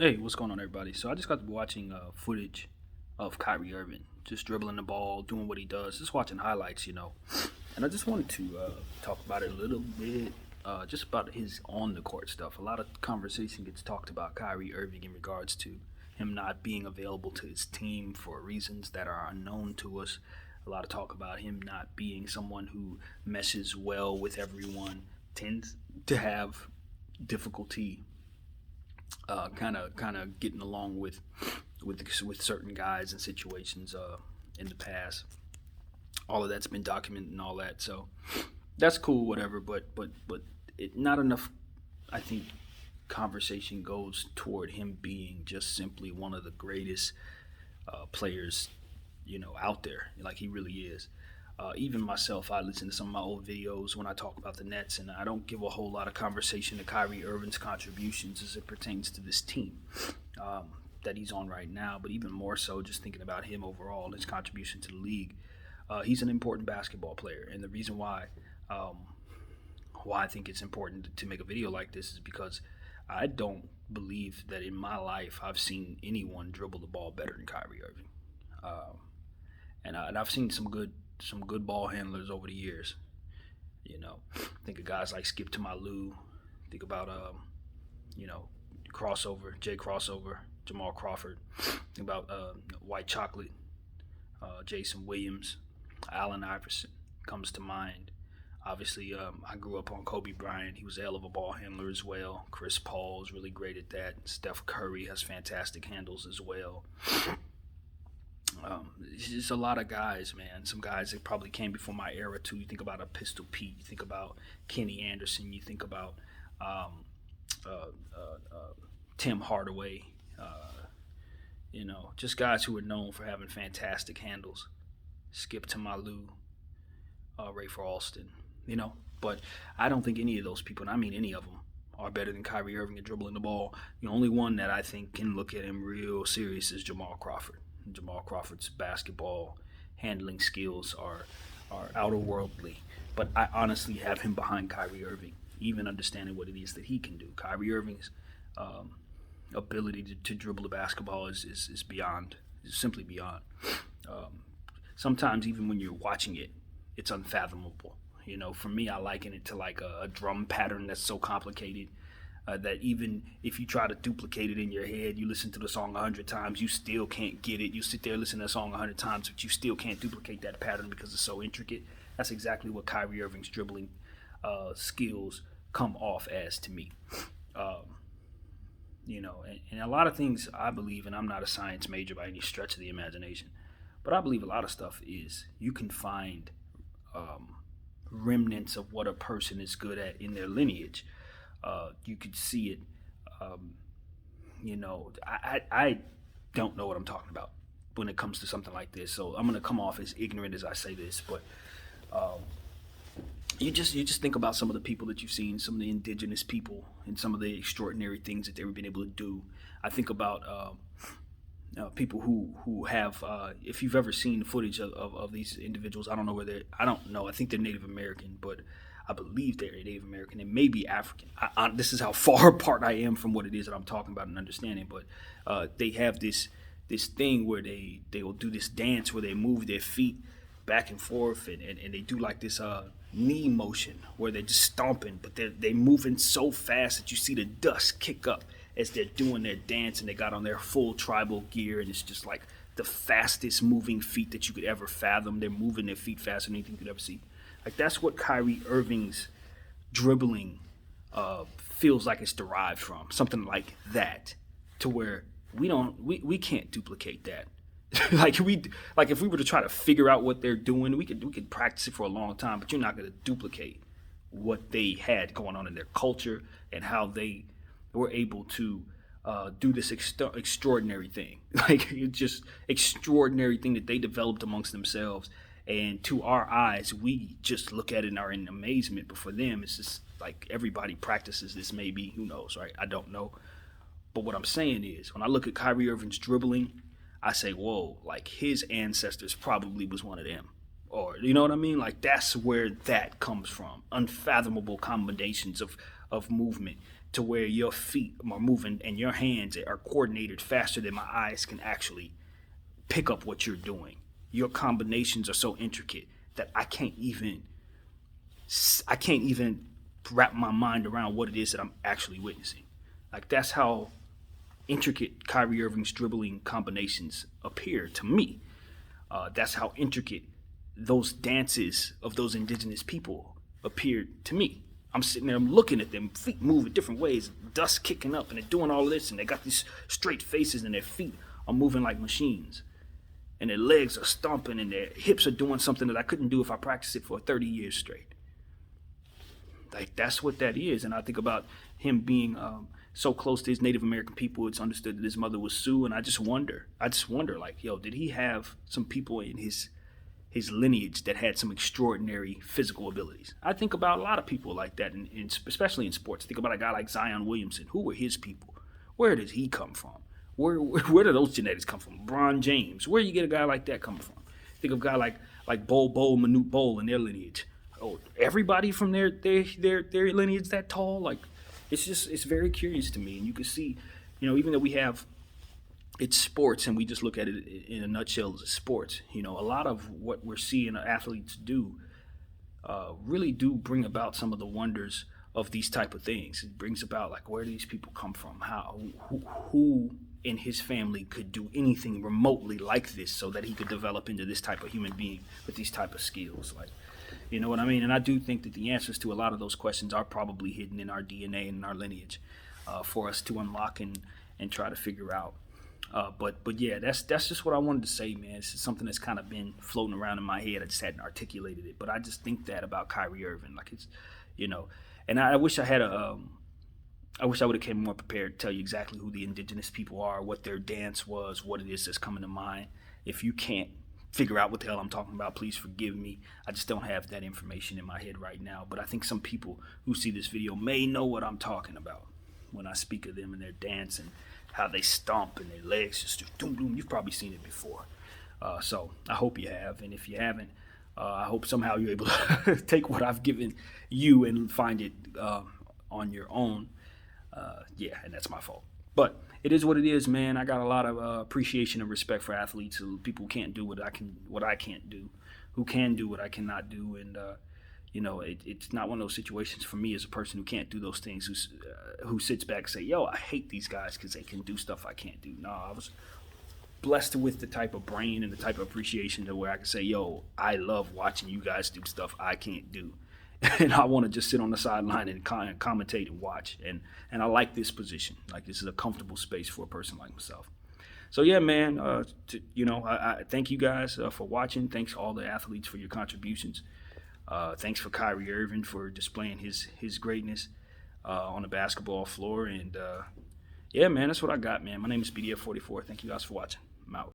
Hey, what's going on, everybody? So I just got to be watching footage of Kyrie Irving just dribbling the ball, doing what he does, just watching highlights. And I just wanted to talk about it a little bit, just about his on the court stuff. A lot of conversation gets talked about Kyrie Irving in regards to him not being available to his team for reasons that are unknown to us. A lot of talk about him not being someone who meshes well with everyone, tends to have difficulty kind of getting along with certain guys and situations in the past. All of that's been documented and all that, so that's cool, whatever. But not enough. I think conversation goes toward him being just simply one of the greatest players, out there. Like he really is. Even myself, I listen to some of my old videos when I talk about the Nets, and I don't give a whole lot of conversation to Kyrie Irving's contributions as it pertains to this team that he's on right now. But even more so, just thinking about him overall and his contribution to the league. He's an important basketball player, and the reason why I think it's important to make a video like this is because I don't believe that in my life I've seen anyone dribble the ball better than Kyrie Irving. Um, and I've seen some good ball handlers over the years. Think of guys like Skip to my Lou. Think about you know, crossover, Jay Crossover, Jamal Crawford. Think about White Chocolate, Jason Williams, Allen Iverson comes to mind. Obviously, I grew up on Kobe Bryant. He was a hell of a ball handler as well. Chris Paul is really great at that. Steph Curry has fantastic handles as well. It's just a lot of guys, man. Some guys that probably came before my era too. You think about a Pistol Pete. You think about Kenny Anderson. You think about um, Tim Hardaway. Just guys who are known for having fantastic handles. Skip to Malou, Ray Alston. But I don't think any of those people, and I mean any of them, are better than Kyrie Irving at dribbling the ball. The only one that I think can look at him real serious is Jamal Crawford. Jamal Crawford's basketball handling skills are outer worldly. But I honestly have him behind Kyrie Irving, even understanding what it is that he can do. Kyrie Irving's um, ability to dribble the basketball is beyond, is simply beyond. Um, Sometimes even when you're watching it, it's unfathomable. For me, I liken it to like a drum pattern that's so complicated that even if you try to duplicate it in your head, you listen to the song 100 times, you still can't get it. You sit there, listen to the song 100 times, but you still can't duplicate that pattern because it's so intricate. That's exactly what Kyrie Irving's dribbling skills come off as to me. Um, and a lot of things I believe, and I'm not a science major by any stretch of the imagination, but I believe a lot of stuff is you can find um, remnants of what a person is good at in their lineage. You could see it. Um, I don't know what I'm talking about when it comes to something like this, so I'm gonna come off as ignorant as I say this, but um, you just think about some of the people that you've seen, some of the indigenous people, and some of the extraordinary things that they've been able to do. I think about people who have if you've ever seen footage of these individuals. I don't know where they're, I don't know, I think they're Native American, but I believe they're Native American and maybe African. This is how far apart I am from what it is that I'm talking about and understanding, but they have this thing where they will do this dance where they move their feet back and forth, and they do like this knee motion where they're just stomping, but they're moving so fast that you see the dust kick up as they're doing their dance, and they got on their full tribal gear, and it's just like the fastest moving feet that you could ever fathom. They're moving their feet faster than anything you could ever see. Like that's what Kyrie Irving's dribbling feels like it's derived from, something like that, to where we can't duplicate that. like if we were to try to figure out what they're doing, we could practice it for a long time, but you're not going to duplicate what they had going on in their culture and how they were able to do this extraordinary thing. Like it's just extraordinary thing that they developed amongst themselves. And to our eyes, we just look at it and are in amazement. But for them, it's just like everybody practices this. Maybe, who knows, right? I don't know. But what I'm saying is, when I look at Kyrie Irving's dribbling, I say, whoa, like his ancestors probably was one of them. Or, you know what I mean? Like that's where that comes from. Unfathomable combinations of movement. to where your feet are moving and your hands are coordinated faster than my eyes can actually pick up what you're doing. Your combinations are so intricate that I can't even wrap my mind around what it is that I'm actually witnessing. Like, that's how intricate Kyrie Irving's dribbling combinations appear to me. That's how intricate those dances of those indigenous people appeared to me. I'm sitting there, I'm looking at them, feet move in different ways, dust kicking up, and they're doing all of this, and they got these straight faces, and their feet are moving like machines, and their legs are stomping, and their hips are doing something that I couldn't do if I practiced it for 30 years straight. Like, that's what that is. And I think about him being so close to his Native American people. It's understood that his mother was Sioux, and I just wonder, like, yo, did he have some people in his lineage that had some extraordinary physical abilities? I think about a lot of people like that, especially in sports. Think about a guy like Zion Williamson. Who were his people? Where does he come from? Where do those genetics come from? LeBron James. Where do you get a guy like that coming from? Think of a guy like Bol Manute Bol and their lineage. Oh, everybody from their lineage that tall? Like, it's very curious to me. And you can see, even though it's sports and we just look at it in a nutshell as sports, a lot of what we're seeing athletes do really do bring about some of the wonders of these type of things. It brings about, like, where do these people come from? Who in his family could do anything remotely like this so that he could develop into this type of human being with these type of skills? Like, you know what I mean? And I do think that the answers to a lot of those questions are probably hidden in our DNA and in our lineage for us to unlock and try to figure out. But yeah, that's just what I wanted to say, man. It's something that's kind of been floating around in my head. I just hadn't articulated it. But I just think that about Kyrie Irving. Like, it's, and I wish I had I wish I would have came more prepared to tell you exactly who the indigenous people are, what their dance was, what it is that's coming to mind. If you can't figure out what the hell I'm talking about, please forgive me. I just don't have that information in my head right now. But I think some people who see this video may know what I'm talking about when I speak of them and their dance and how they stomp and their legs just do doom doom. You've probably seen it before. So I hope you have. And if you haven't, I hope somehow you're able to take what I've given you and find it on your own. And that's my fault. But it is what it is, man. I got a lot of appreciation and respect for athletes, people who can't do what I can't do, who can do what I cannot do, and it's not one of those situations for me as a person who can't do those things, who sits back and say, yo, I hate these guys because they can do stuff I can't do. No, I was blessed with the type of brain and the type of appreciation to where I can say, yo, I love watching you guys do stuff I can't do. And I want to just sit on the sideline and commentate and watch. And I like this position. Like, this is a comfortable space for a person like myself. So, yeah, man, I thank you guys for watching. Thanks to all the athletes for your contributions. Thanks for Kyrie Irving for displaying his greatness on the basketball floor. And, yeah, man, that's what I got, man. My name is BDF44. Thank you guys for watching. I'm out.